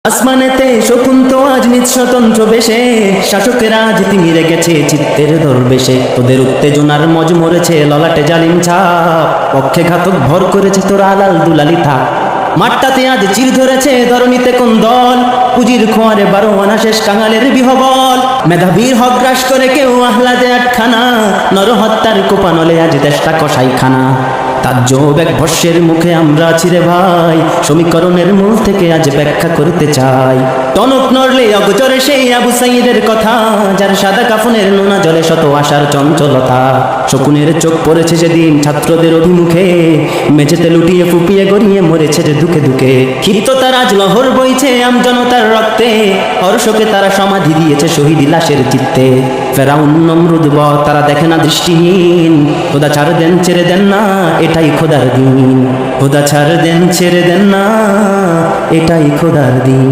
আসমানেতে শকুন তো আজ নিজ স্বতন্ত্র বেশে, শাসকেরা আজ তিনি রেখেছে চিত্তের দরবেশে। তোদের উত্তেজনার মজ মরেছে ললাটে জালিম ছাপ, পক্ষে ঘাতক ভর করেছে তোর আলাল দুলালি থাক। মাঠটাতে আজ চির ধরেছে ধরণীতে কোন দল, পুজির খোয়ারে 12 আনা শেষ কাঙালের বিহবল। মেধাবীর হক গ্রাস করে কেউ আহ্লাদে আটখানা, নরহত্যার কোপানলে আজ দেশটা কসাইখানা। তাজ্জব এক ভস্যের মুখে আমরা আছি রে ভাই, সমীকরণের মূল থেকে আজ ব্যাখ্যা করতে চাই। টনক নড়লে অগোচরে সেই আবু সাইদের কথা, যার সাদা কাফনের নোনা জলে শত আশার চঞ্চলতা। শকুনের চোখ পড়েছে সেদিন ছাত্রদের অভিমুখে, মেঝেতে লুটিয়ে ফুপিয়ে গড়িয়ে মরেছে যে দুকে দুকে। ক্ষিপ্ত তার আজ লহর বইছে আমজনতার রক্তে, হর্ষকে তারা সমাধি দিয়েছে শহীদ লাশের চিত্তে। ফেরাউন নমরুদ তারা দেখে না দৃষ্টিহীন, খোদা ছাড় দেন ছেড়ে দেন না এটাই খোদার দিন। খোদা ছাড় দেন ছেড়ে দেন না এটাই খোদার দিন।